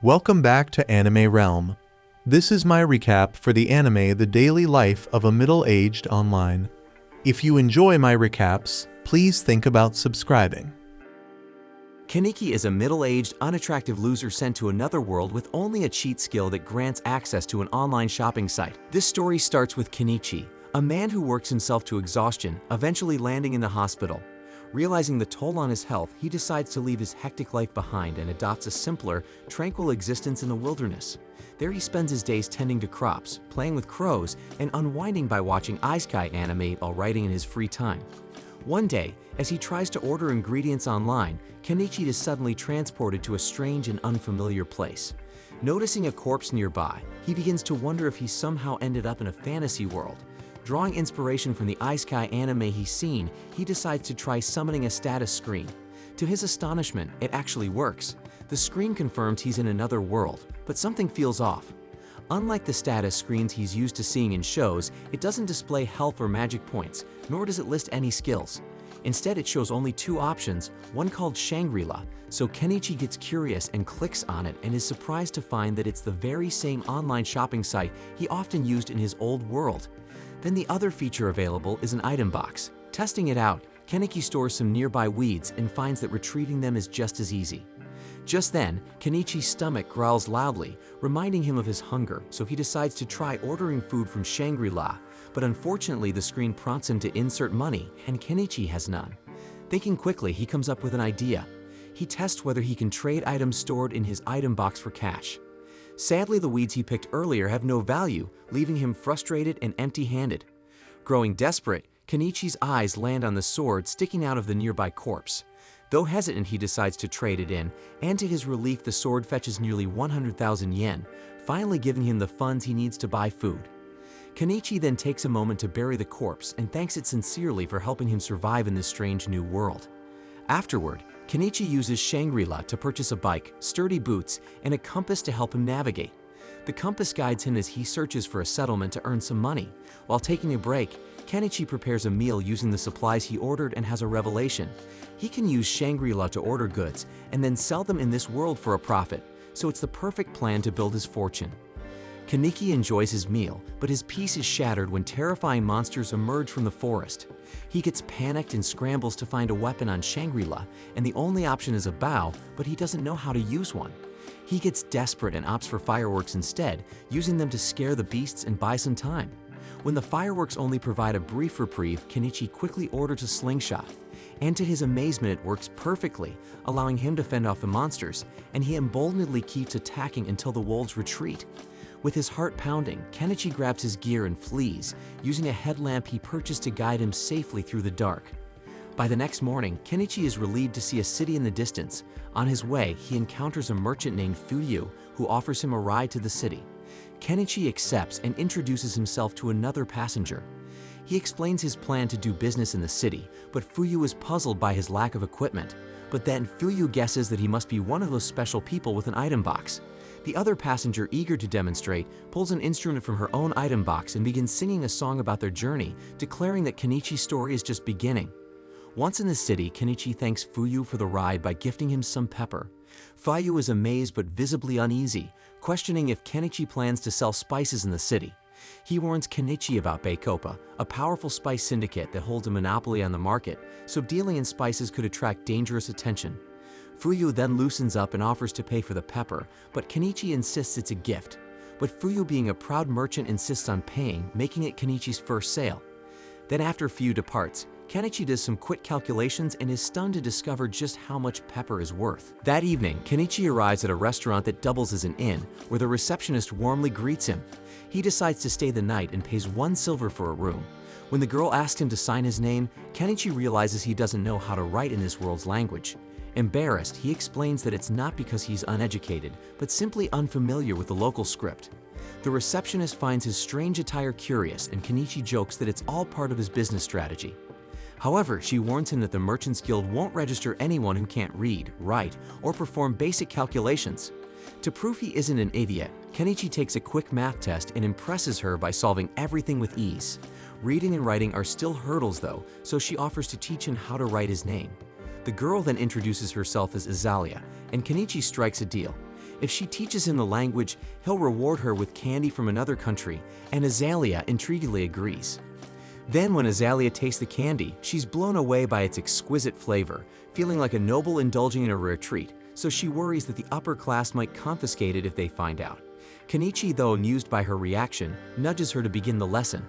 Welcome back to Anime Realm. This is my recap for the anime The Daily Life of a Middle-Aged Online. If you enjoy my recaps, please think about subscribing. Kaneki is a middle-aged, unattractive loser sent to another world with only a cheat skill that grants access to an online shopping site. This story starts with Kenichi, a man who works himself to exhaustion, eventually landing in the hospital. Realizing the toll on his health, he decides to leave his hectic life behind and adopts a simpler, tranquil existence in the wilderness. There he spends his days tending to crops, playing with crows, and unwinding by watching Isekai anime while writing in his free time. One day, as he tries to order ingredients online, Kenichi is suddenly transported to a strange and unfamiliar place. Noticing a corpse nearby, he begins to wonder if he somehow ended up in a fantasy world. Drawing inspiration from the Isekai anime he's seen, he decides to try summoning a status screen. To his astonishment, it actually works. The screen confirms he's in another world, but something feels off. Unlike the status screens he's used to seeing in shows, it doesn't display health or magic points, nor does it list any skills. Instead, it shows only two options, one called Shangri-La, so Kenichi gets curious and clicks on it and is surprised to find that it's the very same online shopping site he often used in his old world. Then the other feature available is an item box. Testing it out, Kenichi stores some nearby weeds and finds that retrieving them is just as easy. Just then, Kenichi's stomach growls loudly, reminding him of his hunger, so he decides to try ordering food from Shangri-La, but unfortunately the screen prompts him to insert money, and Kenichi has none. Thinking quickly, he comes up with an idea. He tests whether he can trade items stored in his item box for cash. Sadly, the weeds he picked earlier have no value, leaving him frustrated and empty-handed. Growing desperate, Kenichi's eyes land on the sword sticking out of the nearby corpse. Though hesitant, he decides to trade it in, and to his relief the sword fetches nearly 100,000 yen, finally giving him the funds he needs to buy food. Kenichi then takes a moment to bury the corpse and thanks it sincerely for helping him survive in this strange new world. Afterward, Kenichi uses Shangri-La to purchase a bike, sturdy boots, and a compass to help him navigate. The compass guides him as he searches for a settlement to earn some money. While taking a break, Kenichi prepares a meal using the supplies he ordered and has a revelation. He can use Shangri-La to order goods and then sell them in this world for a profit, so it's the perfect plan to build his fortune. Kenichi enjoys his meal, but his peace is shattered when terrifying monsters emerge from the forest. He gets panicked and scrambles to find a weapon on Shangri-La, and the only option is a bow, but he doesn't know how to use one. He gets desperate and opts for fireworks instead, using them to scare the beasts and buy some time. When the fireworks only provide a brief reprieve, Kenichi quickly orders a slingshot. And to his amazement, it works perfectly, allowing him to fend off the monsters, and he emboldenedly keeps attacking until the wolves retreat. With his heart pounding, Kenichi grabs his gear and flees, using a headlamp he purchased to guide him safely through the dark. By the next morning, Kenichi is relieved to see a city in the distance. On his way, he encounters a merchant named Fuyu, who offers him a ride to the city. Kenichi accepts and introduces himself to another passenger. He explains his plan to do business in the city, but Fuyu is puzzled by his lack of equipment. But then Fuyu guesses that he must be one of those special people with an item box. The other passenger, eager to demonstrate, pulls an instrument from her own item box and begins singing a song about their journey, declaring that Kenichi's story is just beginning. Once in the city, Kenichi thanks Fuyu for the ride by gifting him some pepper. Fuyu is amazed but visibly uneasy, questioning if Kenichi plans to sell spices in the city. He warns Kenichi about Bacopa, a powerful spice syndicate that holds a monopoly on the market, so dealing in spices could attract dangerous attention. Fuyu then loosens up and offers to pay for the pepper, but Kenichi insists it's a gift. But Fuyu, being a proud merchant, insists on paying, making it Kenichi's first sale. Then after Fuyu departs, Kenichi does some quick calculations and is stunned to discover just how much pepper is worth. That evening, Kenichi arrives at a restaurant that doubles as an inn, where the receptionist warmly greets him. He decides to stay the night and pays 1 silver for a room. When the girl asks him to sign his name, Kenichi realizes he doesn't know how to write in this world's language. Embarrassed, he explains that it's not because he's uneducated, but simply unfamiliar with the local script. The receptionist finds his strange attire curious, and Kenichi jokes that it's all part of his business strategy. However, she warns him that the Merchants Guild won't register anyone who can't read, write, or perform basic calculations. To prove he isn't an idiot, Kenichi takes a quick math test and impresses her by solving everything with ease. Reading and writing are still hurdles though, so she offers to teach him how to write his name. The girl then introduces herself as Azalea, and Kenichi strikes a deal. If she teaches him the language, he'll reward her with candy from another country, and Azalea intriguingly agrees. Then when Azalea tastes the candy, she's blown away by its exquisite flavor, feeling like a noble indulging in a rare treat, so she worries that the upper class might confiscate it if they find out. Kenichi, though amused by her reaction, nudges her to begin the lesson.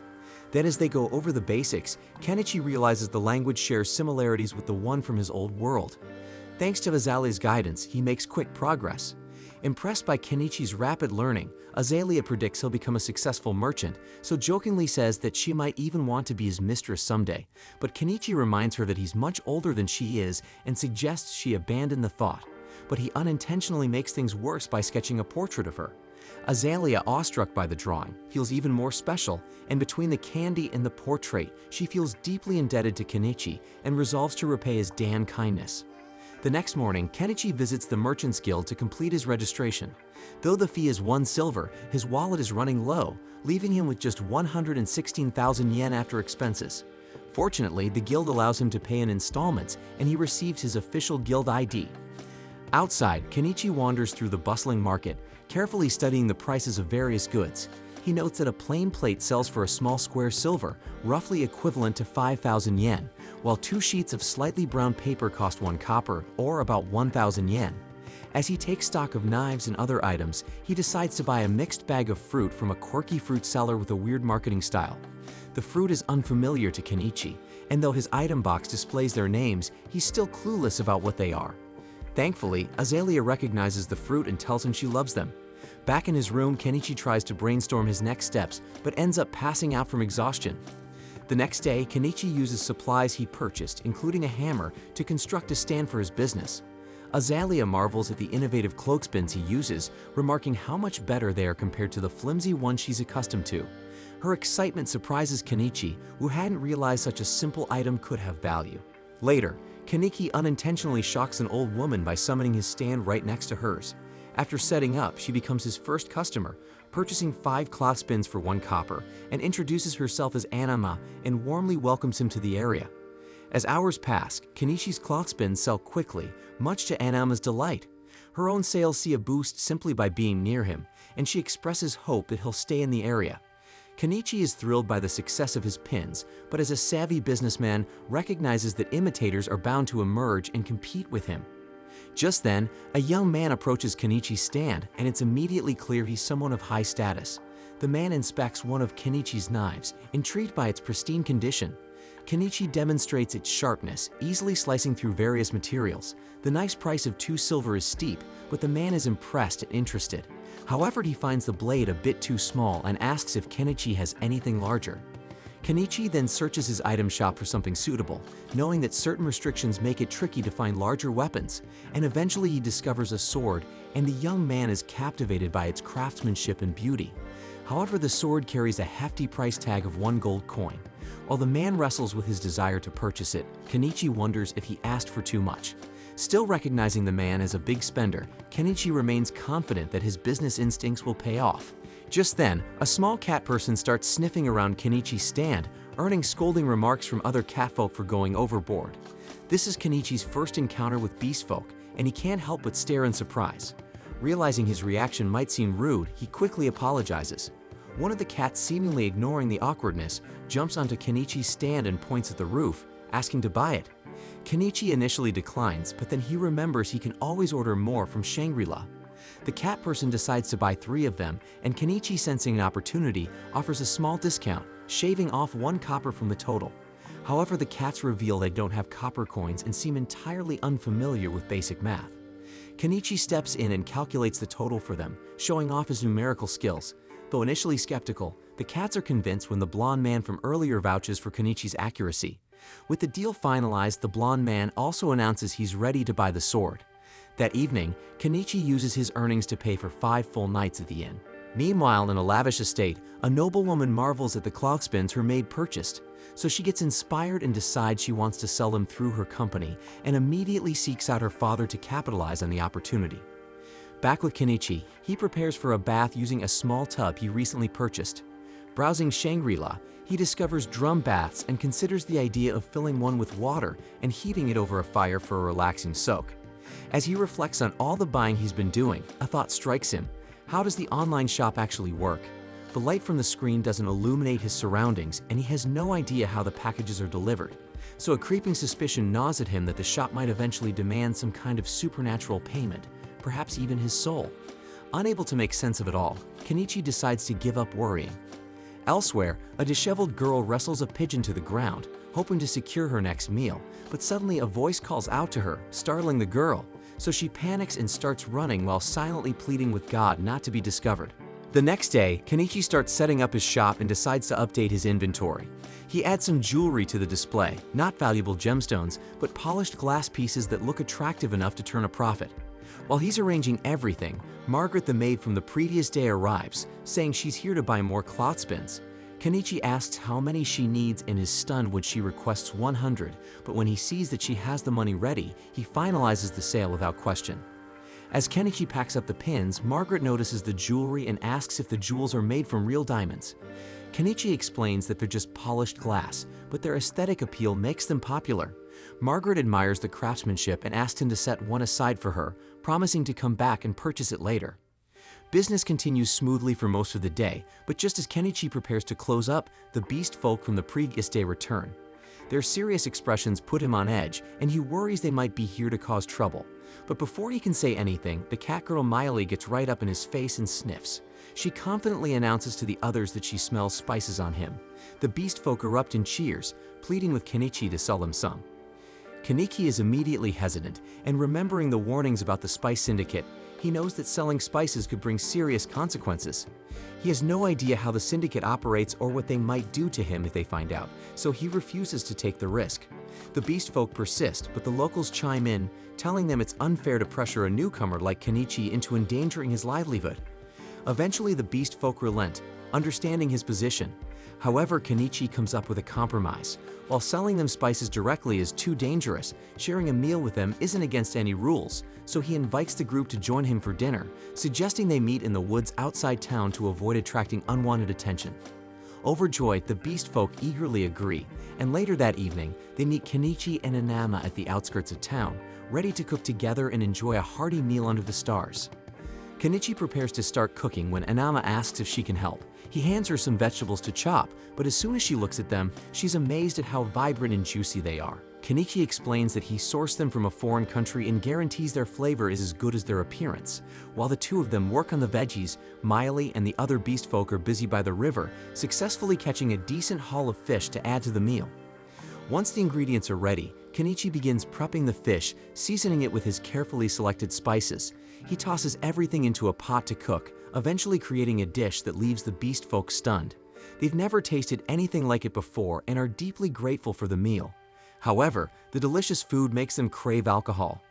Then as they go over the basics, Kenichi realizes the language shares similarities with the one from his old world. Thanks to Azalea's guidance, he makes quick progress. Impressed by Kenichi's rapid learning, Azalea predicts he'll become a successful merchant, so jokingly says that she might even want to be his mistress someday. But Kenichi reminds her that he's much older than she is and suggests she abandon the thought. But he unintentionally makes things worse by sketching a portrait of her. Azalea, awestruck by the drawing, feels even more special, and between the candy and the portrait, she feels deeply indebted to Kenichi and resolves to repay his Dan kindness. The next morning, Kenichi visits the Merchants Guild to complete his registration. Though the fee is 1 silver, his wallet is running low, leaving him with just 116,000 yen after expenses. Fortunately, the guild allows him to pay in installments, and he receives his official guild ID. Outside, Kenichi wanders through the bustling market, carefully studying the prices of various goods. He notes that a plain plate sells for a small square silver, roughly equivalent to 5,000 yen, while 2 sheets of slightly brown paper cost 1 copper, or about 1,000 yen. As he takes stock of knives and other items, he decides to buy a mixed bag of fruit from a quirky fruit seller with a weird marketing style. The fruit is unfamiliar to Kenichi, and though his item box displays their names, he's still clueless about what they are. Thankfully, Azalea recognizes the fruit and tells him she loves them. Back in his room, Kenichi tries to brainstorm his next steps, but ends up passing out from exhaustion. The next day, Kenichi uses supplies he purchased, including a hammer, to construct a stand for his business. Azalea marvels at the innovative clothespins he uses, remarking how much better they are compared to the flimsy ones she's accustomed to. Her excitement surprises Kenichi, who hadn't realized such a simple item could have value. Later, Kenichi unintentionally shocks an old woman by summoning his stand right next to hers. After setting up, she becomes his first customer, purchasing 5 clothespins for 1 copper, and introduces herself as Anama and warmly welcomes him to the area. As hours pass, Kenichi's clothespins sell quickly, much to Anama's delight. Her own sales see a boost simply by being near him, and she expresses hope that he'll stay in the area. Kenichi is thrilled by the success of his pins, but as a savvy businessman, recognizes that imitators are bound to emerge and compete with him. Just then, a young man approaches Kenichi's stand, and it's immediately clear he's someone of high status. The man inspects one of Kenichi's knives, intrigued by its pristine condition. Kenichi demonstrates its sharpness, easily slicing through various materials. The knife's price of 2 silver is steep, but the man is impressed and interested. However, he finds the blade a bit too small and asks if Kenichi has anything larger. Kenichi then searches his item shop for something suitable, knowing that certain restrictions make it tricky to find larger weapons, and eventually he discovers a sword, and the young man is captivated by its craftsmanship and beauty. However, the sword carries a hefty price tag of 1 gold coin. While the man wrestles with his desire to purchase it, Kenichi wonders if he asked for too much. Still recognizing the man as a big spender, Kenichi remains confident that his business instincts will pay off. Just then, a small cat person starts sniffing around Kenichi's stand, earning scolding remarks from other catfolk for going overboard. This is Kenichi's first encounter with beast folk, and he can't help but stare in surprise. Realizing his reaction might seem rude, he quickly apologizes. One of the cats, seemingly ignoring the awkwardness, jumps onto Kenichi's stand and points at the roof, asking to buy it. Kenichi initially declines, but then he remembers he can always order more from Shangri-La. The cat person decides to buy 3 of them, and Kenichi, sensing an opportunity, offers a small discount, shaving off 1 copper from the total. However, the cats reveal they don't have copper coins and seem entirely unfamiliar with basic math. Kenichi steps in and calculates the total for them, showing off his numerical skills. Though initially skeptical, the cats are convinced when the blonde man from earlier vouches for Kenichi's accuracy. With the deal finalized, the blonde man also announces he's ready to buy the sword. That evening, Kenichi uses his earnings to pay for 5 full nights at the inn. Meanwhile, in a lavish estate, a noblewoman marvels at the clothespins her maid purchased, so she gets inspired and decides she wants to sell them through her company, and immediately seeks out her father to capitalize on the opportunity. Back with Kenichi, he prepares for a bath using a small tub he recently purchased. Browsing Shangri-La, he discovers drum baths and considers the idea of filling one with water and heating it over a fire for a relaxing soak. As he reflects on all the buying he's been doing, a thought strikes him. How does the online shop actually work? The light from the screen doesn't illuminate his surroundings, and he has no idea how the packages are delivered. So a creeping suspicion gnaws at him that the shop might eventually demand some kind of supernatural payment, perhaps even his soul. Unable to make sense of it all, Kenichi decides to give up worrying. Elsewhere, a disheveled girl wrestles a pigeon to the ground, hoping to secure her next meal, but suddenly a voice calls out to her, startling the girl, so she panics and starts running while silently pleading with God not to be discovered. The next day, Kenichi starts setting up his shop and decides to update his inventory. He adds some jewelry to the display, not valuable gemstones, but polished glass pieces that look attractive enough to turn a profit. While he's arranging everything, Margaret the maid from the previous day arrives, saying she's here to buy more cloth spins. Kenichi asks how many she needs and is stunned when she requests 100, but when he sees that she has the money ready, he finalizes the sale without question. As Kenichi packs up the pins, Margaret notices the jewelry and asks if the jewels are made from real diamonds. Kenichi explains that they're just polished glass, but their aesthetic appeal makes them popular. Margaret admires the craftsmanship and asks him to set one aside for her, promising to come back and purchase it later. Business continues smoothly for most of the day, but just as Kenichi prepares to close up, the beast folk from the previous day return. Their serious expressions put him on edge, and he worries they might be here to cause trouble. But before he can say anything, the cat girl Miley gets right up in his face and sniffs. She confidently announces to the others that she smells spices on him. The beast folk erupt in cheers, pleading with Kenichi to sell them some. Kenichi is immediately hesitant, and remembering the warnings about the spice syndicate, he knows that selling spices could bring serious consequences. He has no idea how the syndicate operates or what they might do to him if they find out, so he refuses to take the risk. The beast folk persist, but the locals chime in, telling them it's unfair to pressure a newcomer like Kenichi into endangering his livelihood. Eventually, the beast folk relent, understanding his position. However, Kenichi comes up with a compromise. While selling them spices directly is too dangerous, sharing a meal with them isn't against any rules, so he invites the group to join him for dinner, suggesting they meet in the woods outside town to avoid attracting unwanted attention. Overjoyed, the beast folk eagerly agree, and later that evening, they meet Kenichi and Inama at the outskirts of town, ready to cook together and enjoy a hearty meal under the stars. Kenichi prepares to start cooking when Inama asks if she can help. He hands her some vegetables to chop, but as soon as she looks at them, she's amazed at how vibrant and juicy they are. Kenichi explains that he sourced them from a foreign country and guarantees their flavor is as good as their appearance. While the two of them work on the veggies, Miley and the other beast folk are busy by the river, successfully catching a decent haul of fish to add to the meal. Once the ingredients are ready, Kenichi begins prepping the fish, seasoning it with his carefully selected spices. He tosses everything into a pot to cook, eventually creating a dish that leaves the beast folk stunned. They've never tasted anything like it before and are deeply grateful for the meal. However, the delicious food makes them crave alcohol.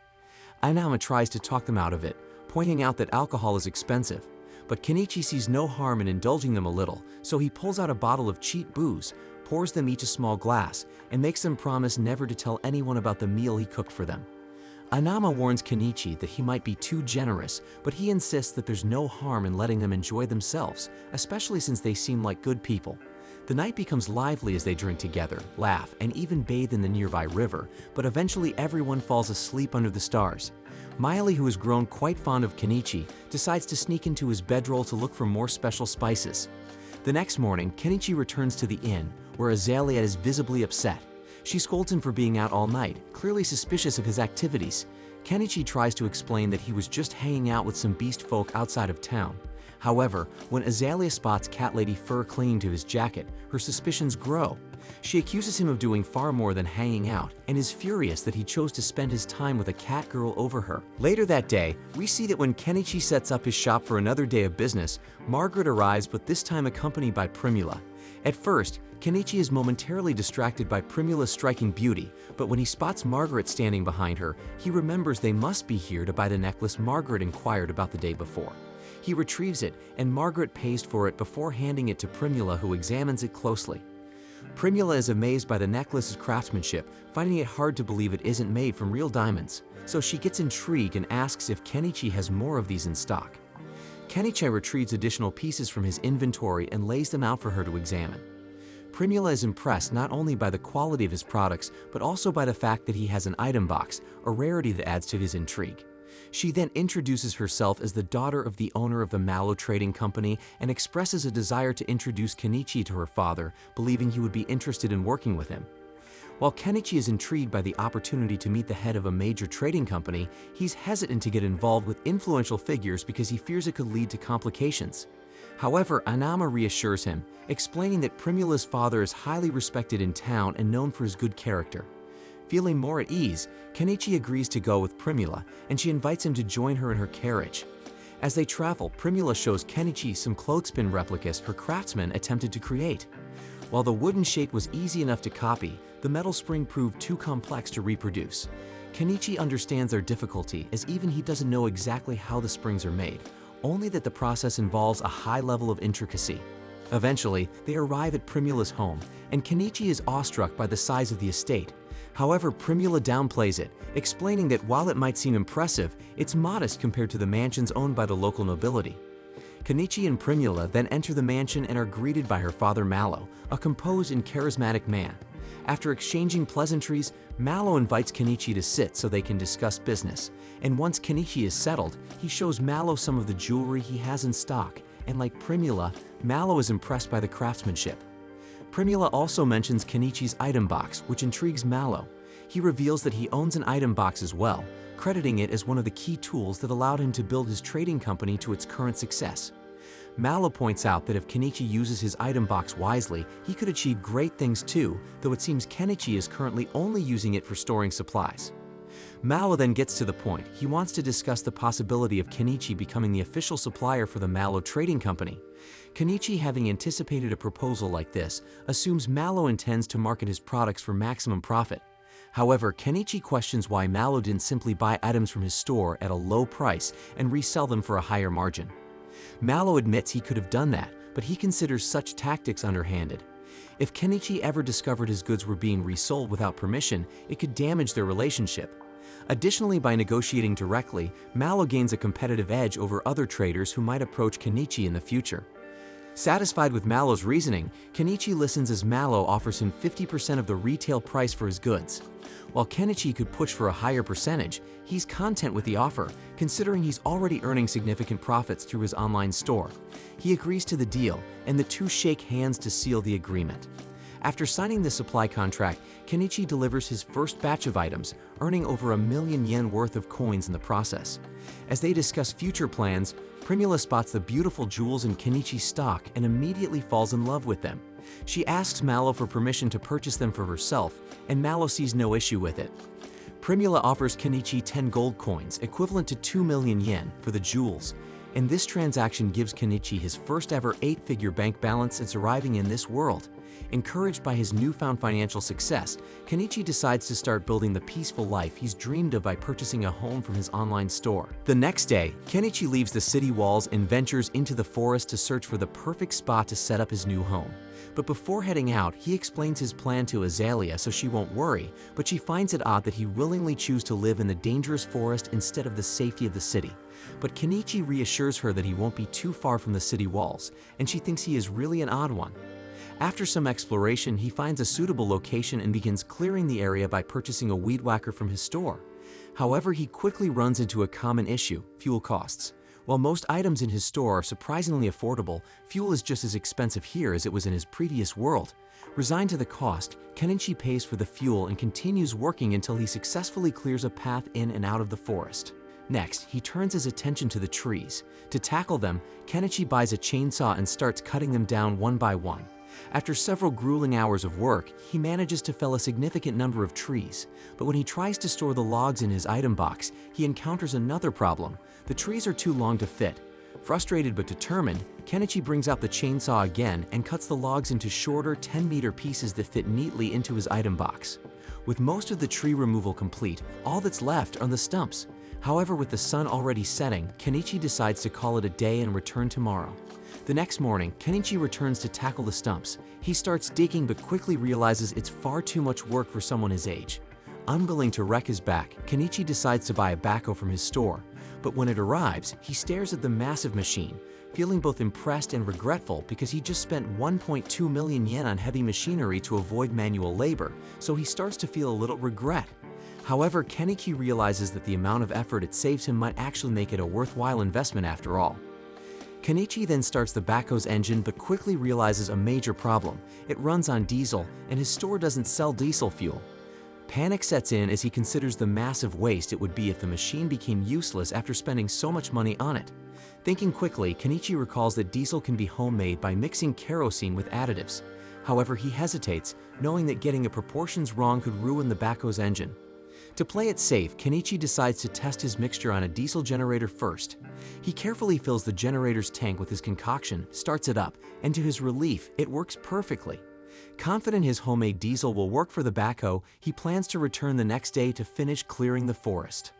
Inama tries to talk them out of it, pointing out that alcohol is expensive. But Kenichi sees no harm in indulging them a little, so he pulls out a bottle of cheap booze, pours them each a small glass, and makes them promise never to tell anyone about the meal he cooked for them. Inama warns Kenichi that he might be too generous, but he insists that there's no harm in letting them enjoy themselves, especially since they seem like good people. The night becomes lively as they drink together, laugh, and even bathe in the nearby river, but eventually everyone falls asleep under the stars. Miley, who has grown quite fond of Kenichi, decides to sneak into his bedroll to look for more special spices. The next morning, Kenichi returns to the inn, where Azalea is visibly upset. She scolds him for being out all night, clearly suspicious of his activities. Kenichi tries to explain that he was just hanging out with some beast folk outside of town. However, when Azalea spots Cat Lady fur clinging to his jacket, her suspicions grow. She accuses him of doing far more than hanging out and is furious that he chose to spend his time with a cat girl over her. Later that day, we see that when Kenichi sets up his shop for another day of business, Margaret arrives, but this time accompanied by Primula. At first, Kenichi is momentarily distracted by Primula's striking beauty, but when he spots Margaret standing behind her, he remembers they must be here to buy the necklace Margaret inquired about the day before. He retrieves it, and Margaret pays for it before handing it to Primula, who examines it closely. Primula is amazed by the necklace's craftsmanship, finding it hard to believe it isn't made from real diamonds, so she gets intrigued and asks if Kenichi has more of these in stock. Kenichi retrieves additional pieces from his inventory and lays them out for her to examine. Primula is impressed not only by the quality of his products, but also by the fact that he has an item box, a rarity that adds to his intrigue. She then introduces herself as the daughter of the owner of the Mallow Trading Company and expresses a desire to introduce Kenichi to her father, believing he would be interested in working with him. While Kenichi is intrigued by the opportunity to meet the head of a major trading company, he's hesitant to get involved with influential figures because he fears it could lead to complications. However, Anama reassures him, explaining that Primula's father is highly respected in town and known for his good character. Feeling more at ease, Kenichi agrees to go with Primula, and she invites him to join her in her carriage. As they travel, Primula shows Kenichi some clothespin replicas her craftsman attempted to create. While the wooden shape was easy enough to copy, the metal spring proved too complex to reproduce. Kenichi understands their difficulty, as even he doesn't know exactly how the springs are made, only that the process involves a high level of intricacy. Eventually, they arrive at Primula's home, and Kenichi is awestruck by the size of the estate. However, Primula downplays it, explaining that while it might seem impressive, it's modest compared to the mansions owned by the local nobility. Kenichi and Primula then enter the mansion and are greeted by her father Mallow, a composed and charismatic man. After exchanging pleasantries, Mallow invites Kenichi to sit so they can discuss business, and once Kenichi is settled, he shows Mallow some of the jewelry he has in stock, and like Primula, Mallow is impressed by the craftsmanship. Primula also mentions Kenichi's item box, which intrigues Mallow. He reveals that he owns an item box as well, crediting it as one of the key tools that allowed him to build his trading company to its current success. Mallow points out that if Kenichi uses his item box wisely, he could achieve great things too, though it seems Kenichi is currently only using it for storing supplies. Mallow then gets to the point. He wants to discuss the possibility of Kenichi becoming the official supplier for the Mallow Trading Company. Kenichi, having anticipated a proposal like this, assumes Mallow intends to market his products for maximum profit. However, Kenichi questions why Mallow didn't simply buy items from his store at a low price and resell them for a higher margin. Mallow admits he could have done that, but he considers such tactics underhanded. If Kenichi ever discovered his goods were being resold without permission, it could damage their relationship. Additionally, by negotiating directly, Mallow gains a competitive edge over other traders who might approach Kenichi in the future. Satisfied with Mallow's reasoning, Kenichi listens as Mallow offers him 50% of the retail price for his goods. While Kenichi could push for a higher percentage, he's content with the offer, considering he's already earning significant profits through his online store. He agrees to the deal, and the two shake hands to seal the agreement. After signing the supply contract, Kenichi delivers his first batch of items, earning over 1 million yen worth of coins in the process. As they discuss future plans, Primula spots the beautiful jewels in Kenichi's stock and immediately falls in love with them. She asks Mallow for permission to purchase them for herself, and Mallow sees no issue with it. Primula offers Kenichi 10 gold coins, equivalent to 2 million yen, for the jewels, and this transaction gives Kenichi his first ever 8-figure bank balance since arriving in this world. Encouraged by his newfound financial success, Kenichi decides to start building the peaceful life he's dreamed of by purchasing a home from his online store. The next day, Kenichi leaves the city walls and ventures into the forest to search for the perfect spot to set up his new home. But before heading out, he explains his plan to Azalea so she won't worry, but she finds it odd that he willingly chooses to live in the dangerous forest instead of the safety of the city. But Kenichi reassures her that he won't be too far from the city walls, and she thinks he is really an odd one. After some exploration, he finds a suitable location and begins clearing the area by purchasing a weed whacker from his store. However, he quickly runs into a common issue: fuel costs. While most items in his store are surprisingly affordable, fuel is just as expensive here as it was in his previous world. Resigned to the cost, Kenichi pays for the fuel and continues working until he successfully clears a path in and out of the forest. Next, he turns his attention to the trees. To tackle them, Kenichi buys a chainsaw and starts cutting them down one by one. After several grueling hours of work, he manages to fell a significant number of trees, but when he tries to store the logs in his item box, he encounters another problem. The trees are too long to fit. Frustrated but determined, Kenichi brings out the chainsaw again and cuts the logs into shorter 10-meter pieces that fit neatly into his item box. With most of the tree removal complete, all that's left are the stumps. However, with the sun already setting, Kenichi decides to call it a day and return tomorrow. The next morning, Kenichi returns to tackle the stumps. He starts digging but quickly realizes it's far too much work for someone his age. Unwilling to wreck his back, Kenichi decides to buy a backhoe from his store. But when it arrives, he stares at the massive machine. feeling both impressed and regretful because he just spent 1.2 million yen on heavy machinery to avoid manual labor, so he starts to feel a little regret. However, Kenichi realizes that the amount of effort it saves him might actually make it a worthwhile investment after all. Kenichi then starts the backhoe's engine but quickly realizes a major problem. It runs on diesel, and his store doesn't sell diesel fuel. Panic sets in as he considers the massive waste it would be if the machine became useless after spending so much money on it. Thinking quickly, Kenichi recalls that diesel can be homemade by mixing kerosene with additives. However, he hesitates, knowing that getting the proportions wrong could ruin the backhoe's engine. To play it safe, Kenichi decides to test his mixture on a diesel generator first. He carefully fills the generator's tank with his concoction, starts it up, and to his relief, it works perfectly. Confident his homemade diesel will work for the backhoe, he plans to return the next day to finish clearing the forest.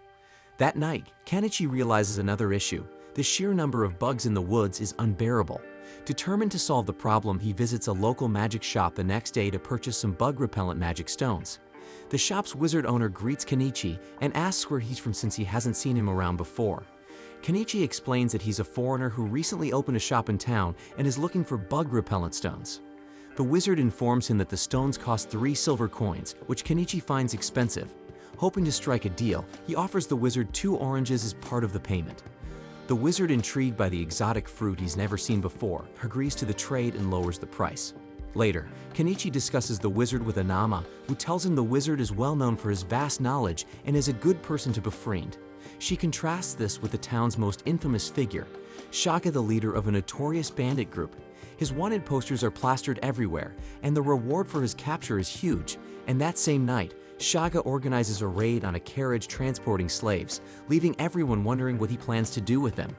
That night, Kenichi realizes another issue. The sheer number of bugs in the woods is unbearable. Determined to solve the problem, he visits a local magic shop the next day to purchase some bug-repellent magic stones. The shop's wizard owner greets Kenichi and asks where he's from since he hasn't seen him around before. Kenichi explains that he's a foreigner who recently opened a shop in town and is looking for bug-repellent stones. The wizard informs him that the stones cost 3 silver coins, which Kenichi finds expensive. Hoping to strike a deal, he offers the wizard 2 oranges as part of the payment. The wizard, intrigued by the exotic fruit he's never seen before, agrees to the trade and lowers the price. Later, Kenichi discusses the wizard with Anama, who tells him the wizard is well known for his vast knowledge and is a good person to befriend. She contrasts this with the town's most infamous figure, Shaka, the leader of a notorious bandit group. His wanted posters are plastered everywhere, and the reward for his capture is huge. And that same night, Shaka organizes a raid on a carriage transporting slaves, leaving everyone wondering what he plans to do with them.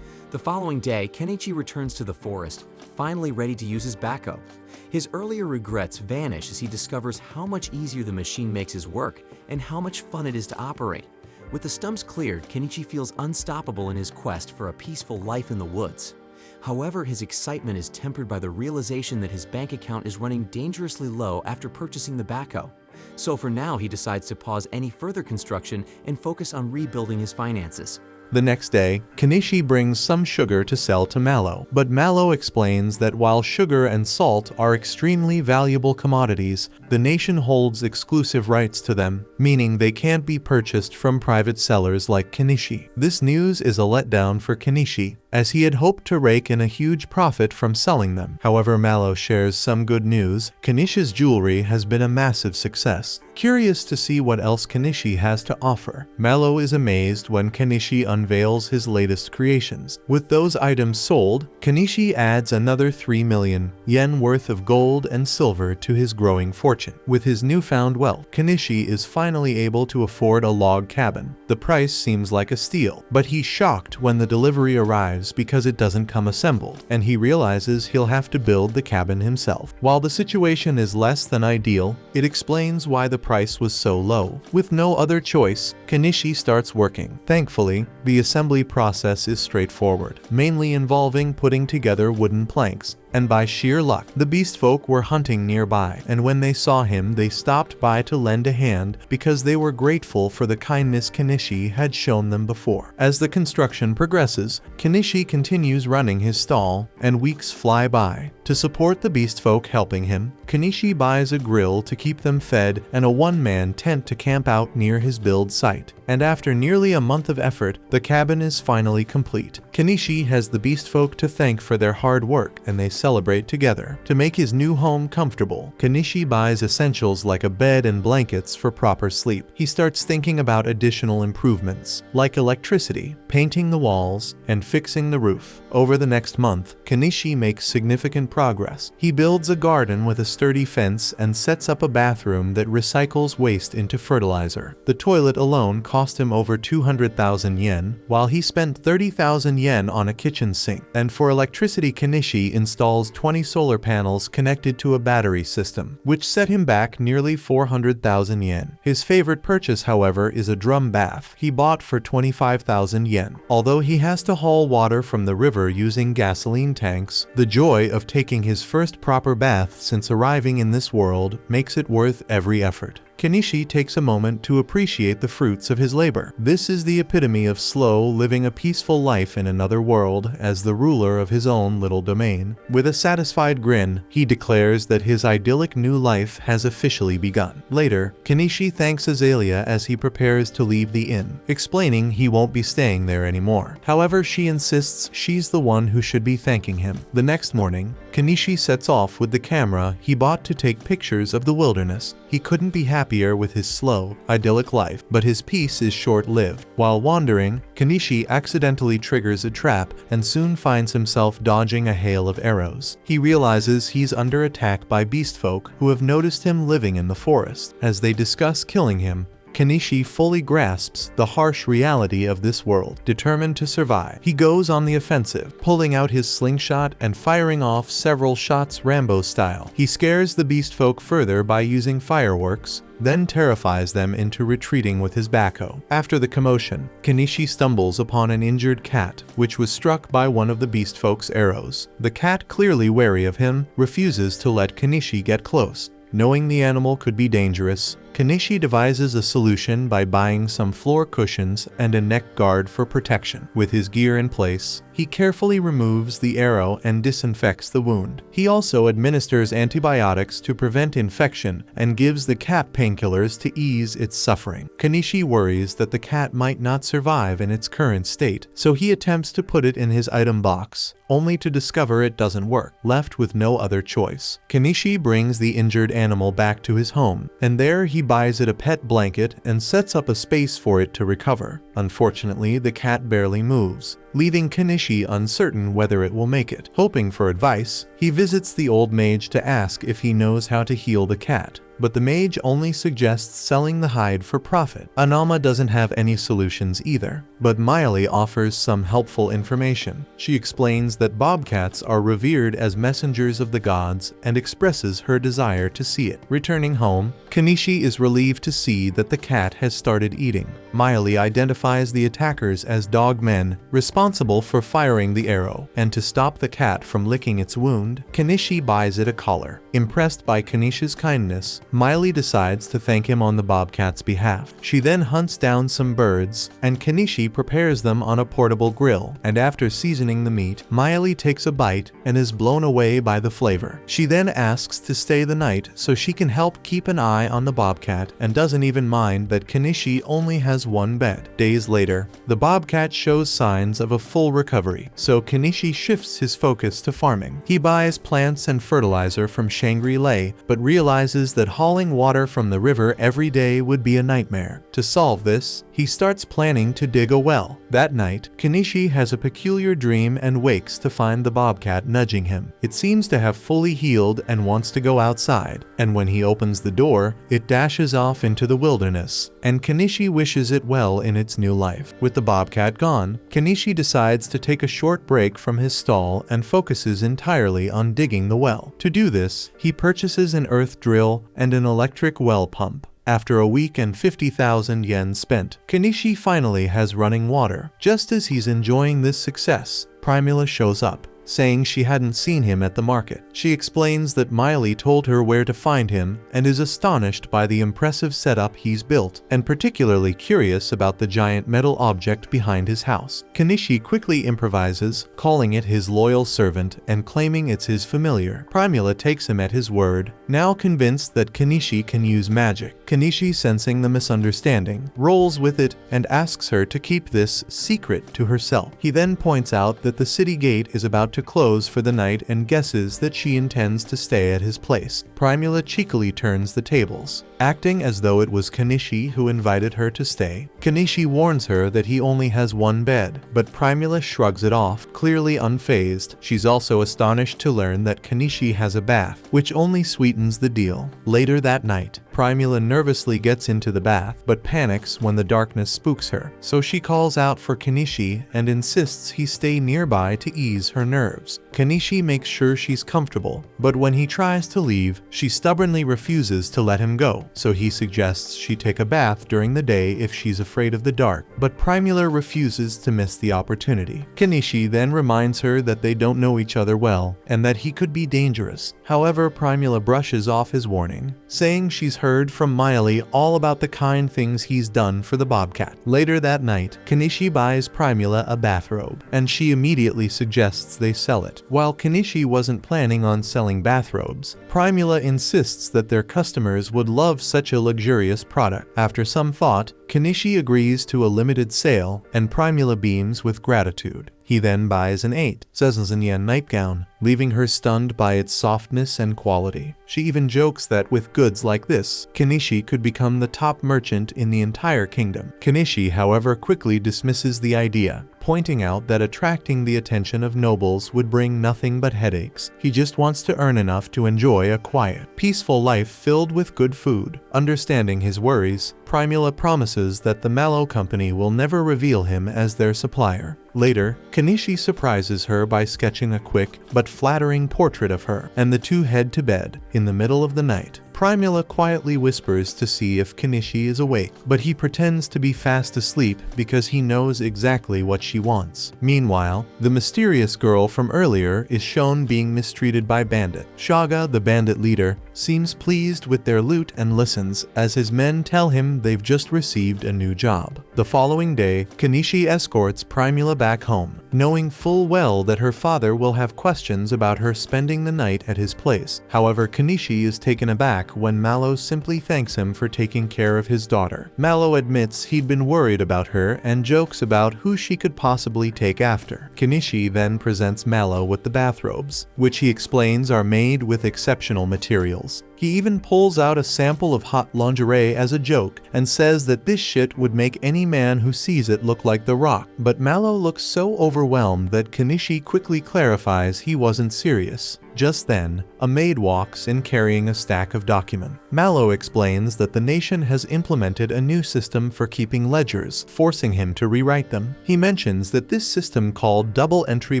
The following day, Kenichi returns to the forest, finally ready to use his backhoe. His earlier regrets vanish as he discovers how much easier the machine makes his work and how much fun it is to operate. With the stumps cleared, Kenichi feels unstoppable in his quest for a peaceful life in the woods. However, his excitement is tempered by the realization that his bank account is running dangerously low after purchasing the backhoe. So for now, he decides to pause any further construction and focus on rebuilding his finances. The next day, Kenichi brings some sugar to sell to Mallow, but Mallow explains that while sugar and salt are extremely valuable commodities, the nation holds exclusive rights to them, meaning they can't be purchased from private sellers like Kenichi. This news is a letdown for Kenichi, as he had hoped to rake in a huge profit from selling them. However, Mallow shares some good news. Kenichi's jewelry has been a massive success. Curious to see what else Kenichi has to offer, Mallow is amazed when Kenichi unveils his latest creations. With those items sold, Kenichi adds another 3 million yen worth of gold and silver to his growing fortune. With his newfound wealth, Kenichi is finally able to afford a log cabin. The price seems like a steal, but he's shocked when the delivery arrives because it doesn't come assembled, and he realizes he'll have to build the cabin himself. While the situation is less than ideal, it explains why the price was so low. With no other choice, Kenichi starts working. Thankfully, the assembly process is straightforward, mainly involving putting together wooden planks. And by sheer luck, the beast folk were hunting nearby, and when they saw him, they stopped by to lend a hand because they were grateful for the kindness Kenichi had shown them before. As the construction progresses, Kenichi continues running his stall, and weeks fly by. To support the beast folk helping him, Kenichi buys a grill to keep them fed and a one-man tent to camp out near his build site. And after nearly a month of effort, the cabin is finally complete. Kenichi has the beast folk to thank for their hard work, and they celebrate together. To make his new home comfortable, Kenichi buys essentials like a bed and blankets for proper sleep. He starts thinking about additional improvements, like electricity, painting the walls, and fixing the roof. Over the next month, Kenichi makes significant progress. He builds a garden with a sturdy fence and sets up a bathroom that recycles waste into fertilizer. The toilet alone cost him over 200,000 yen, while he spent 30,000 yen on a kitchen sink. And for electricity, Kenichi installs 20 solar panels connected to a battery system, which set him back nearly 400,000 yen. His favorite purchase, however, is a drum bath he bought for 25,000 yen. Although he has to haul water from the river using gasoline tanks, the joy of taking his first proper bath since arriving in this world makes it worth every effort. Kenichi takes a moment to appreciate the fruits of his labor. This is the epitome of slow, living a peaceful life in another world as the ruler of his own little domain. With a satisfied grin, he declares that his idyllic new life has officially begun. Later, Kenichi thanks Azalea as he prepares to leave the inn, explaining he won't be staying there anymore. However, she insists she's the one who should be thanking him. The next morning, Kenichi sets off with the camera he bought to take pictures of the wilderness. He couldn't be happier with his slow, idyllic life, but his peace is short-lived. While wandering, Kenichi accidentally triggers a trap and soon finds himself dodging a hail of arrows. He realizes he's under attack by beast folk who have noticed him living in the forest. As they discuss killing him, Kenichi fully grasps the harsh reality of this world. Determined to survive, he goes on the offensive, pulling out his slingshot and firing off several shots Rambo style. He scares the beast folk further by using fireworks, then terrifies them into retreating with his backhoe. After the commotion, Kenichi stumbles upon an injured cat, which was struck by one of the beast folk's arrows. The cat, clearly wary of him, refuses to let Kenichi get close. Knowing the animal could be dangerous, Kenichi devises a solution by buying some floor cushions and a neck guard for protection. With his gear in place, he carefully removes the arrow and disinfects the wound. He also administers antibiotics to prevent infection and gives the cat painkillers to ease its suffering. Kenichi worries that the cat might not survive in its current state, so he attempts to put it in his item box, only to discover it doesn't work. Left with no other choice, Kenichi brings the injured animal back to his home, and there he buys it a pet blanket and sets up a space for it to recover. Unfortunately, the cat barely moves, leaving Kenichi uncertain whether it will make it. Hoping for advice, he visits the old mage to ask if he knows how to heal the cat, but the mage only suggests selling the hide for profit. Anama doesn't have any solutions either, but Miley offers some helpful information. She explains that bobcats are revered as messengers of the gods and expresses her desire to see it. Returning home, Kenichi is relieved to see that the cat has started eating. Miley identifies the attackers as dogmen responsible for firing the arrow, and to stop the cat from licking its wound, Kenichi buys it a collar. Impressed by Kenichi's kindness, Miley decides to thank him on the bobcat's behalf. She then hunts down some birds, and Kenichi prepares them on a portable grill, and after seasoning the meat, Miley takes a bite and is blown away by the flavor. She then asks to stay the night so she can help keep an eye on the bobcat and doesn't even mind that Kenichi only has one bed. Days later, the bobcat shows signs of a full recovery, so Kenichi shifts his focus to farming. He buys plants and fertilizer from Shangri-La, but realizes that hauling water from the river every day would be a nightmare. To solve this, he starts planning to dig a well. That night, Kenichi has a peculiar dream and wakes to find the bobcat nudging him. It seems to have fully healed and wants to go outside, and when he opens the door, it dashes off into the wilderness, and Kenichi wishes it well in its new life. With the bobcat gone, Kenichi decides to take a short break from his stall and focuses entirely on digging the well. To do this, he purchases an earth drill and an electric well pump. After a week and 50,000 yen spent, Kenichi finally has running water. Just as he's enjoying this success, Primula shows up, saying she hadn't seen him at the market. She explains that Miley told her where to find him and is astonished by the impressive setup he's built, and particularly curious about the giant metal object behind his house. Kenichi quickly improvises, calling it his loyal servant and claiming it's his familiar. Primula takes him at his word, now convinced that Kenichi can use magic. Kenichi, sensing the misunderstanding, rolls with it and asks her to keep this secret to herself. He then points out that the city gate is about to close for the night and guesses that she intends to stay at his place. Primula cheekily turns the tables, acting as though it was Kenichi who invited her to stay. Kenichi warns her that he only has one bed, but Primula shrugs it off, clearly unfazed. She's also astonished to learn that Kenichi has a bath, which only sweetens the deal. Later that night, Primula nervously gets into the bath, but panics when the darkness spooks her, so she calls out for Kenichi and insists he stay nearby to ease her nerves. Kanishi makes sure she's comfortable, but when he tries to leave, she stubbornly refuses to let him go, so he suggests she take a bath during the day if she's afraid of the dark, but Primula refuses to miss the opportunity. Kanishi then reminds her that they don't know each other well, and that he could be dangerous. However, Primula brushes off his warning, saying she's heard from Miley all about the kind things he's done for the bobcat. Later that night, Kanishi buys Primula a bathrobe, and she immediately suggests they sell it. While Kanishi wasn't planning on selling bathrobes, Primula insists that their customers would love such a luxurious product. After some thought, Kanishi agrees to a limited sale, and Primula beams with gratitude. He then buys an 8,000 yen nightgown, leaving her stunned by its softness and quality. She even jokes that with goods like this, Kanishi could become the top merchant in the entire kingdom. Kanishi, however, quickly dismisses the idea, pointing out that attracting the attention of nobles would bring nothing but headaches. He just wants to earn enough to enjoy a quiet, peaceful life filled with good food. Understanding his worries, Primula promises that the Mallow Company will never reveal him as their supplier. Later, Kanishi surprises her by sketching a quick but flattering portrait of her, and the two head to bed. In the middle of the night, Primula quietly whispers to see if Kanishi is awake, but he pretends to be fast asleep because he knows exactly what she wants. Meanwhile, the mysterious girl from earlier is shown being mistreated by Bandit. Shaga, the bandit leader, seems pleased with their loot and listens as his men tell him they've just received a new job. The following day, Kanishi escorts Primula back home, knowing full well that her father will have questions about her spending the night at his place. However, Kanishi is taken aback when Mallow simply thanks him for taking care of his daughter. Mallow admits he'd been worried about her and jokes about who she could possibly take after. Kanishi then presents Mallow with the bathrobes, which he explains are made with exceptional materials. He even pulls out a sample of hot lingerie as a joke and says that this shit would make any man who sees it look like The Rock. But Mallow looks so overwhelmed that Kanishi quickly clarifies he wasn't serious. Just then, a maid walks in carrying a stack of documents. Mallow explains that the nation has implemented a new system for keeping ledgers, forcing him to rewrite them. He mentions that this system, called double-entry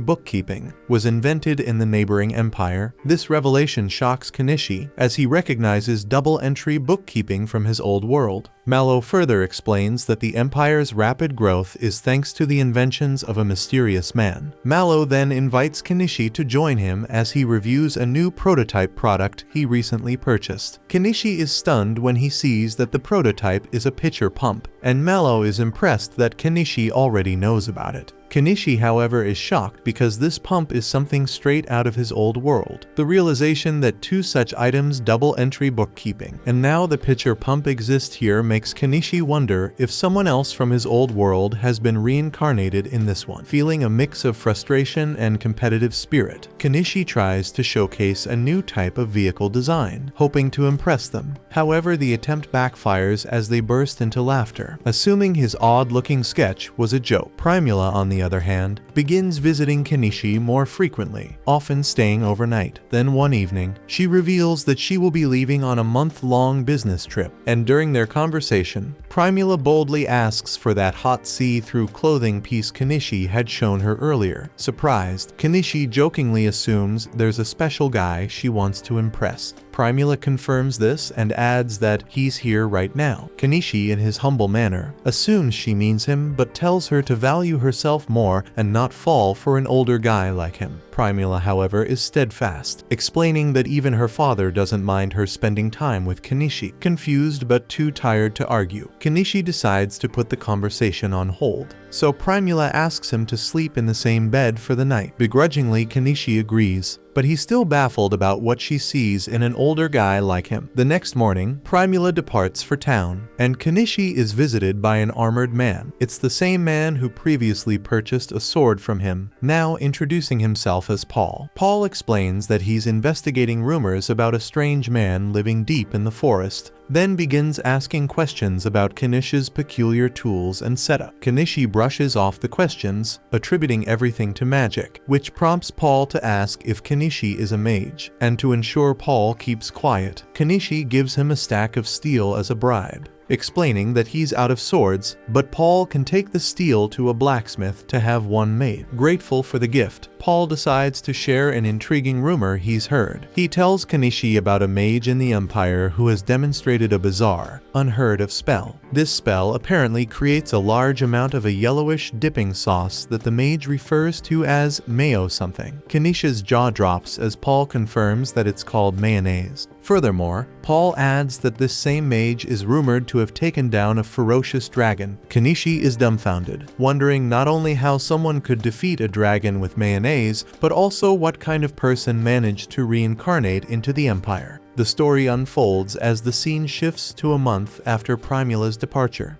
bookkeeping, was invented in the neighboring empire. This revelation shocks Kanishi, as he recognizes double-entry bookkeeping from his old world. Mallow further explains that the empire's rapid growth is thanks to the inventions of a mysterious man. Mallow then invites Kanishi to join him as he reviews a new prototype product he recently purchased. Kanishi is stunned when he sees that the prototype is a pitcher pump, and Mallow is impressed that Kanishi already knows about it. Kanishi, however, is shocked because this pump is something straight out of his old world. The realization that two such items double-entry bookkeeping, and now the pitcher pump exist here, makes Kanishi wonder if someone else from his old world has been reincarnated in this one. Feeling a mix of frustration and competitive spirit, Kanishi tries to showcase a new type of vehicle design, hoping to impress them. However, the attempt backfires as they burst into laughter, assuming his odd-looking sketch was a joke. Primula, on the other hand, begins visiting Kanishi more frequently, often staying overnight. Then one evening, she reveals that she will be leaving on a month-long business trip, and during their conversation, Primula boldly asks for that hot see-through clothing piece Kanishi had shown her earlier. Surprised, Kanishi jokingly assumes there's a special guy she wants to impress. Primula confirms this and adds that he's here right now. Kanishi, in his humble manner, assumes she means him but tells her to value herself more and not fall for an older guy like him. Primula, however, is steadfast, explaining that even her father doesn't mind her spending time with Kanishi. Confused but too tired to argue, Kanishi decides to put the conversation on hold, so Primula asks him to sleep in the same bed for the night. Begrudgingly, Kanishi agrees, but he's still baffled about what she sees in an older guy like him. The next morning, Primula departs for town, and Kanishi is visited by an armored man. It's the same man who previously purchased a sword from him, now introducing himself as Paul. Paul explains that he's investigating rumors about a strange man living deep in the forest, then begins asking questions about Kanishi's peculiar tools and setup. Kanishi brushes off the questions, attributing everything to magic, which prompts Paul to ask if Kanishi is a mage, and to ensure Paul keeps quiet, Kanishi gives him a stack of steel as a bribe. explaining that he's out of swords, but Paul can take the steel to a blacksmith to have one made. Grateful for the gift, Paul decides to share an intriguing rumor he's heard. He tells Kenichi about a mage in the Empire who has demonstrated a bizarre, unheard of spell. This spell apparently creates a large amount of a yellowish dipping sauce that the mage refers to as mayo something. Kenichi's jaw drops as Paul confirms that it's called mayonnaise. Furthermore, Paul adds that this same mage is rumored to have taken down a ferocious dragon. Kenichi is dumbfounded, wondering not only how someone could defeat a dragon with mayonnaise, but also what kind of person managed to reincarnate into the Empire. The story unfolds as the scene shifts to a month after Primula's departure.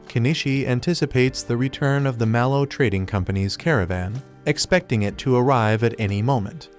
Kenichi anticipates the return of the Mallow Trading Company's caravan, expecting it to arrive at any moment.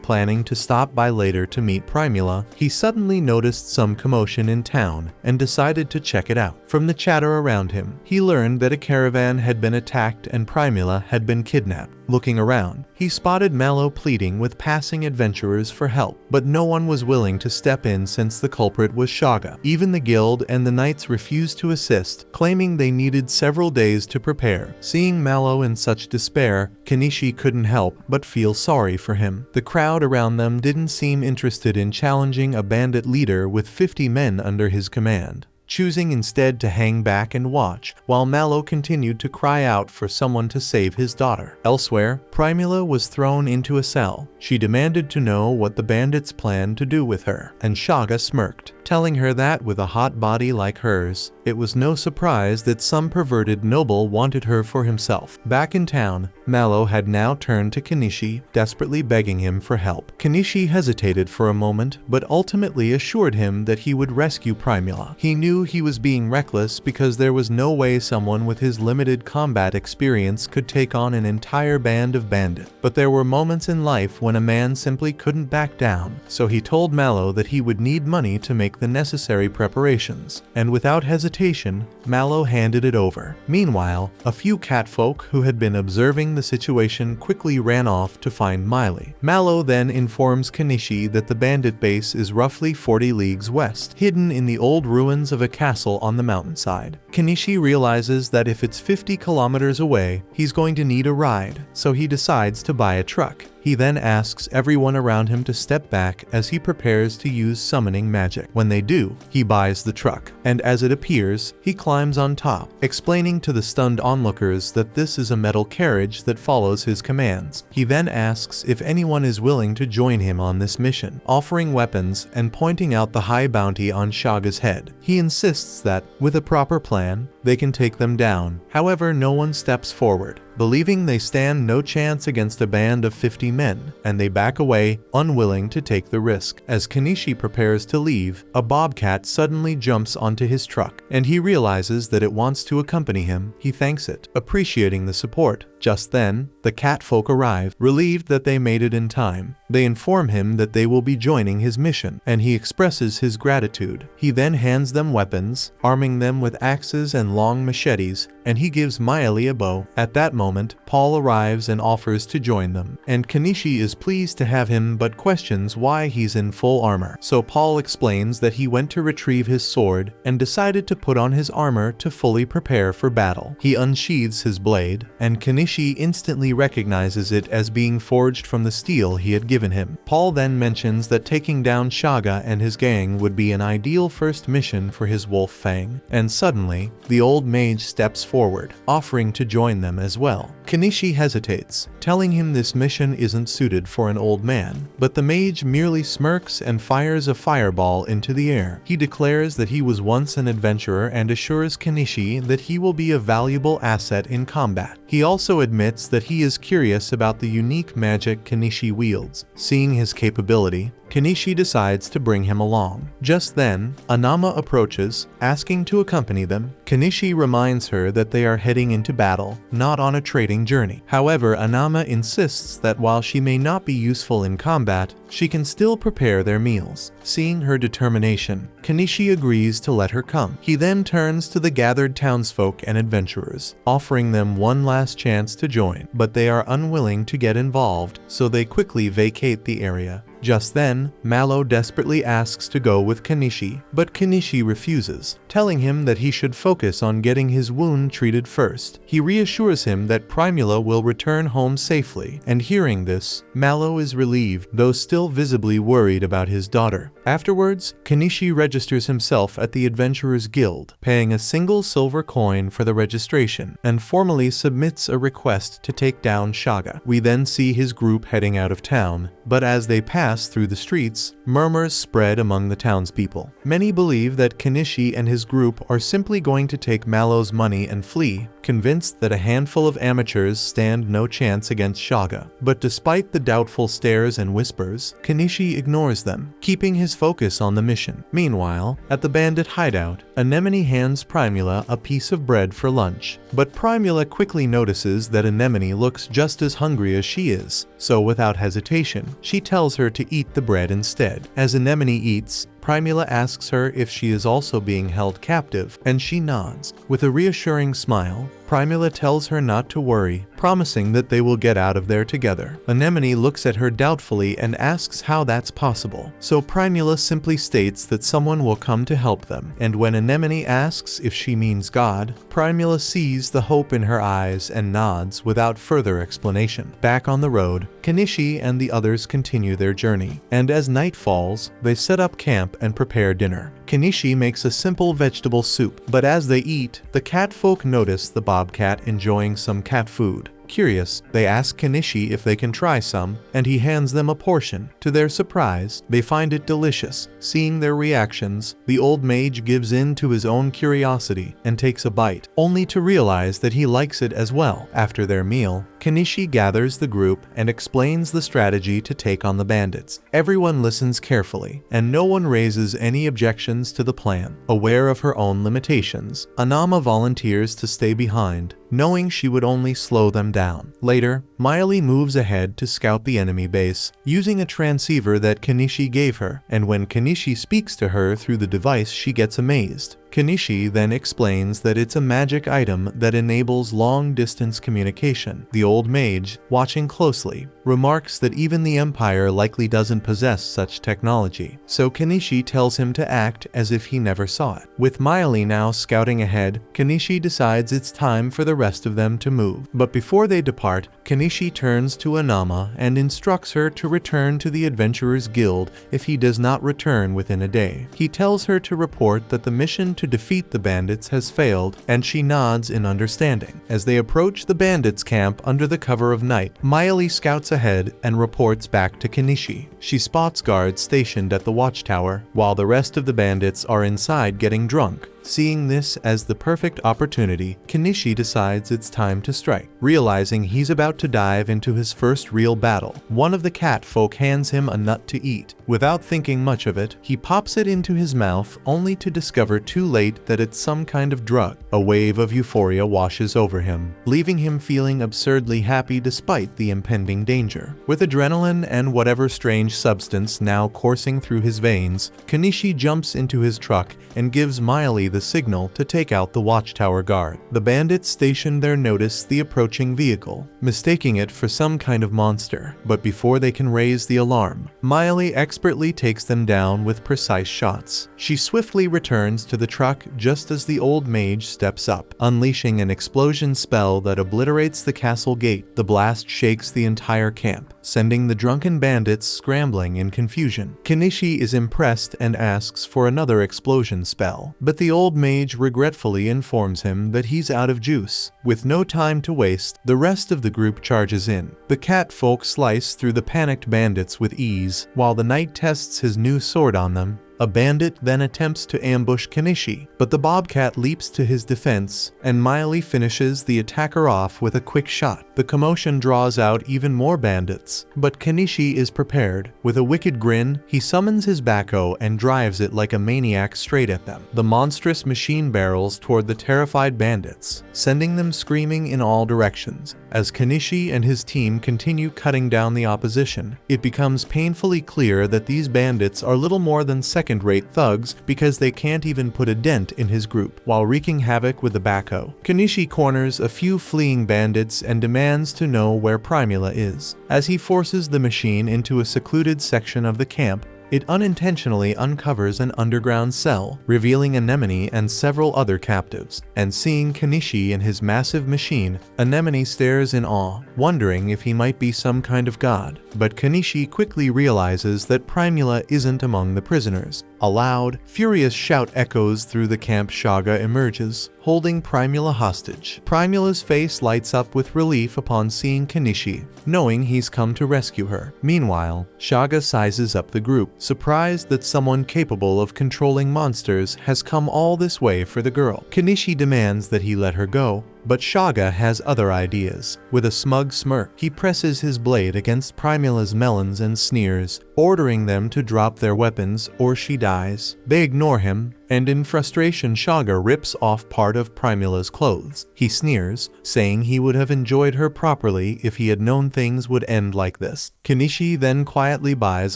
Planning to stop by later to meet Primula, he suddenly noticed some commotion in town and decided to check it out. From the chatter around him, he learned that a caravan had been attacked and Primula had been kidnapped. Looking around, he spotted Mallow pleading with passing adventurers for help, but no one was willing to step in since the culprit was Shaga. Even the guild and the knights refused to assist, claiming they needed several days to prepare. Seeing Mallow in such despair, Kenichi couldn't help but feel sorry for him. The crowd around them didn't seem interested in challenging a bandit leader with 50 men under his command, choosing instead to hang back and watch, while Mallow continued to cry out for someone to save his daughter. Elsewhere, Primula was thrown into a cell. She demanded to know what the bandits planned to do with her, and Shaga smirked, telling her that with a hot body like hers, it was no surprise that some perverted noble wanted her for himself. Back in town, Mallow had now turned to Kenichi, desperately begging him for help. Kenichi hesitated for a moment, but ultimately assured him that he would rescue Primula. He knew he was being reckless because there was no way someone with his limited combat experience could take on an entire band of bandits. But there were moments in life when a man simply couldn't back down, so he told Mallow that he would need money to make the necessary preparations, and without hesitation, Mallow handed it over. Meanwhile, a few catfolk who had been observing the situation quickly ran off to find Miley. Mallow then informs Kenichi that the bandit base is roughly 40 leagues west, hidden in the old ruins of a castle on the mountainside. Kenichi realizes that if it's 50 kilometers away, he's going to need a ride, so he decides to buy a truck. He then asks everyone around him to step back as he prepares to use summoning magic. When they do, he buys the truck, and as it appears, he climbs on top, explaining to the stunned onlookers that this is a metal carriage that follows his commands. He then asks if anyone is willing to join him on this mission, offering weapons and pointing out the high bounty on Shaga's head. He insists that, with a proper plan, they can take them down. However, no one steps forward, believing they stand no chance against a band of 50 men, and they back away, unwilling to take the risk. As Kenichi prepares to leave, a bobcat suddenly jumps onto his truck, and he realizes that it wants to accompany him. He thanks it, appreciating the support. Just then, the catfolk arrive, relieved that they made it in time. They inform him that they will be joining his mission, and he expresses his gratitude. He then hands them weapons, arming them with axes and long machetes, and he gives Miley a bow. At that moment, Paul arrives and offers to join them, and Kenichi is pleased to have him but questions why he's in full armor. So Paul explains that he went to retrieve his sword and decided to put on his armor to fully prepare for battle. He unsheathes his blade, and Kenichi instantly recognizes it as being forged from the steel he had given him. Paul then mentions that taking down Shaga and his gang would be an ideal first mission for his wolf fang, and suddenly, the old mage steps forward, offering to join them as well. Kenichi hesitates, telling him this mission isn't suited for an old man, but the mage merely smirks and fires a fireball into the air. He declares that he was once an adventurer and assures Kenichi that he will be a valuable asset in combat. He also admits that he is curious about the unique magic Kenichi wields. Seeing his capability, Kenichi decides to bring him along. Just then, Anama approaches, asking to accompany them. Kenichi reminds her that they are heading into battle, not on a trading journey. However, Anama insists that while she may not be useful in combat, she can still prepare their meals. Seeing her determination, Kenichi agrees to let her come. He then turns to the gathered townsfolk and adventurers, offering them one last chance to join, but they are unwilling to get involved, so they quickly vacate the area. Just then, Mallow desperately asks to go with Kenichi, but Kenichi refuses, telling him that he should focus on getting his wound treated first. He reassures him that Primula will return home safely, and hearing this, Mallow is relieved, though still visibly worried about his daughter. Afterwards, Kenichi registers himself at the Adventurers Guild, paying a single silver coin for the registration, and formally submits a request to take down Shaga. We then see his group heading out of town, but as they pass through the streets, murmurs spread among the townspeople. Many believe that Kenichi and his group are simply going to take Mallow's money and flee, convinced that a handful of amateurs stand no chance against Shaga. But despite the doubtful stares and whispers, Kenichi ignores them, keeping his focus on the mission. Meanwhile, at the bandit hideout, Anemone hands Primula a piece of bread for lunch, but Primula quickly notices that Anemone looks just as hungry as she is, so without hesitation, she tells her to eat the bread instead. As Anemone eats, Primula asks her if she is also being held captive, and she nods. With a reassuring smile, Primula tells her not to worry, promising that they will get out of there together. Anemone looks at her doubtfully and asks how that's possible, so Primula simply states that someone will come to help them, and when Anemone asks if she means God, Primula sees the hope in her eyes and nods without further explanation. Back on the road, Kenichi and the others continue their journey, and as night falls, they set up camp and prepare dinner. Kenichi makes a simple vegetable soup, but as they eat, the catfolk notice the bobcat enjoying some cat food. Curious, they ask Kenichi if they can try some, and he hands them a portion. To their surprise, they find it delicious. Seeing their reactions, the old mage gives in to his own curiosity and takes a bite, only to realize that he likes it as well. After their meal, Kenichi gathers the group and explains the strategy to take on the bandits. Everyone listens carefully, and no one raises any objections to the plan. Aware of her own limitations, Anama volunteers to stay behind, knowing she would only slow them down. Later, Miley moves ahead to scout the enemy base, using a transceiver that Kenichi gave her, and when Kenichi speaks to her through the device, she gets amazed. Kenichi then explains that it's a magic item that enables long-distance communication. The old mage, watching closely, remarks that even the Empire likely doesn't possess such technology, so Kenichi tells him to act as if he never saw it. With Miley now scouting ahead, Kenichi decides it's time for the rest of them to move. But before they depart, Kenichi turns to Anama and instructs her to return to the Adventurers Guild if he does not return within a day. He tells her to report that the mission to defeat the bandits has failed, and she nods in understanding. As they approach the bandits' camp under the cover of night, Miley scouts ahead and reports back to Kenichi. She spots guards stationed at the watchtower, while the rest of the bandits are inside getting drunk. Seeing this as the perfect opportunity, Kenichi decides it's time to strike. Realizing he's about to dive into his first real battle, one of the cat folk hands him a nut to eat. Without thinking much of it, he pops it into his mouth only to discover too late that it's some kind of drug. A wave of euphoria washes over him, leaving him feeling absurdly happy despite the impending danger. With adrenaline and whatever strange substance now coursing through his veins, Kenichi jumps into his truck and gives Miley the signal to take out the watchtower guard. The bandits stationed there notice the approaching vehicle, mistaking it for some kind of monster, but before they can raise the alarm, Miley expertly takes them down with precise shots. She swiftly returns to the truck just as the old mage steps up, unleashing an explosion spell that obliterates the castle gate. The blast shakes the entire camp, sending the drunken bandits scrambling in confusion. Kenichi is impressed and asks for another explosion spell, but the old mage regretfully informs him that he's out of juice. With no time to waste, the rest of the group charges in. The cat folk slice through the panicked bandits with ease, while the knight tests his new sword on them. A bandit then attempts to ambush Kenichi, but the bobcat leaps to his defense, and Miley finishes the attacker off with a quick shot. The commotion draws out even more bandits, but Kenichi is prepared. With a wicked grin, he summons his backhoe and drives it like a maniac straight at them. The monstrous machine barrels toward the terrified bandits, sending them screaming in all directions. As Kenichi and his team continue cutting down the opposition, it becomes painfully clear that these bandits are little more than second second-rate thugs because they can't even put a dent in his group, while wreaking havoc with the backhoe. Kenichi corners a few fleeing bandits and demands to know where Primula is. As he forces the machine into a secluded section of the camp, it unintentionally uncovers an underground cell, revealing Anemone and several other captives. And seeing Kenichi in his massive machine, Anemone stares in awe, wondering if he might be some kind of god. But Kenichi quickly realizes that Primula isn't among the prisoners. A loud, furious shout echoes through the camp. Shaga emerges, holding Primula hostage. Primula's face lights up with relief upon seeing Kenichi, knowing he's come to rescue her. Meanwhile, Shaga sizes up the group, surprised that someone capable of controlling monsters has come all this way for the girl. Kenichi demands that he let her go, but Shaga has other ideas. With a smug smirk, he presses his blade against Primula's melons and sneers, ordering them to drop their weapons or she dies. They ignore him, and in frustration Shaga rips off part of Primula's clothes. He sneers, saying he would have enjoyed her properly if he had known things would end like this. Kenichi then quietly buys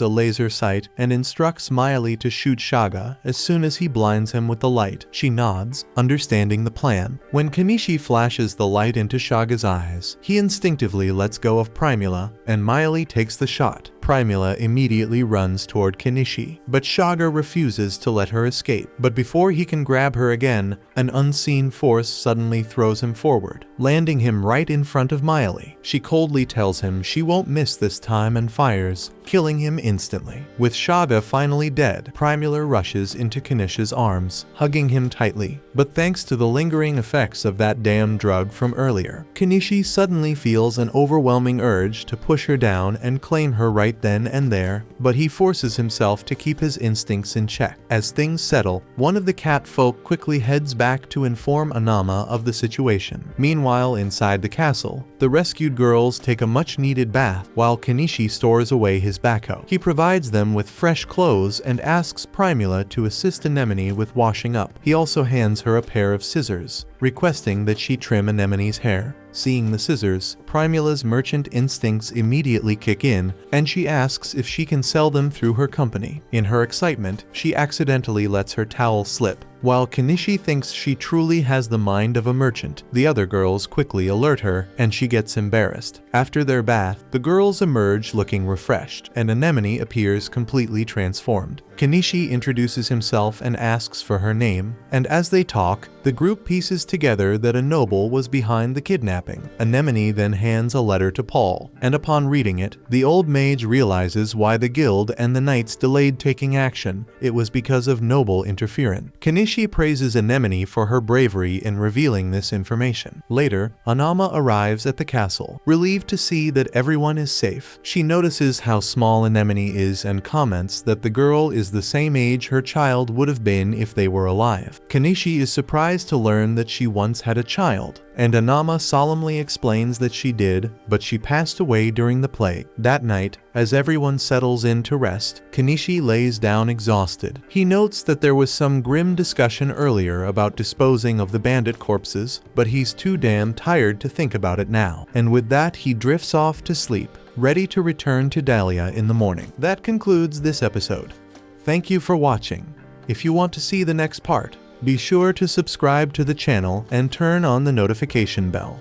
a laser sight and instructs Miley to shoot Shaga as soon as he blinds him with the light. She nods, understanding the plan. When Kenichi flashes the light into Shaga's eyes, he instinctively lets go of Primula, and Miley takes the shot. Primula immediately runs toward Kenichi, but Shaga refuses to let her escape. But before he can grab her again, an unseen force suddenly throws him forward, landing him right in front of Miley. She coldly tells him she won't miss this time and fires, killing him instantly. With Shaga finally dead, Primula rushes into Kenichi's arms, hugging him tightly. But thanks to the lingering effects of that damn drug from earlier, Kenichi suddenly feels an overwhelming urge to push her down and claim her right then and there, but he forces himself to keep his instincts in check. As things settle, one of the cat folk quickly heads back to inform Anama of the situation. Meanwhile, inside the castle, the rescued girls take a much-needed bath while Kenichi stores away his backhoe. He provides them with fresh clothes and asks Primula to assist Anemone with washing up. He also hands her a pair of scissors, requesting that she trim Anemone's hair. Seeing the scissors, Primula's merchant instincts immediately kick in, and she asks if she can sell them through her company. In her excitement, she accidentally lets her towel slip. While Kenichi thinks she truly has the mind of a merchant, the other girls quickly alert her, and she gets embarrassed. After their bath, the girls emerge looking refreshed, and Anemone appears completely transformed. Kenichi introduces himself and asks for her name, and as they talk, the group pieces together that a noble was behind the kidnapping. Anemone then hands a letter to Paul, and upon reading it, the old mage realizes why the guild and the knights delayed taking action. It was because of noble interference. Kenichi praises Anemone for her bravery in revealing this information. Later, Anama arrives at the castle, relieved to see that everyone is safe. She notices how small Anemone is and comments that the girl is the same age her child would have been if they were alive. Kenichi is surprised to learn that she once had a child, and Anama solemnly explains that she did, but she passed away during the plague. That night, as everyone settles in to rest, Kenichi lays down exhausted. He notes that there was some grim discussion earlier about disposing of the bandit corpses, but he's too damn tired to think about it now. And with that, he drifts off to sleep, ready to return to Dahlia in the morning. That concludes this episode. Thank you for watching. If you want to see the next part, be sure to subscribe to the channel and turn on the notification bell.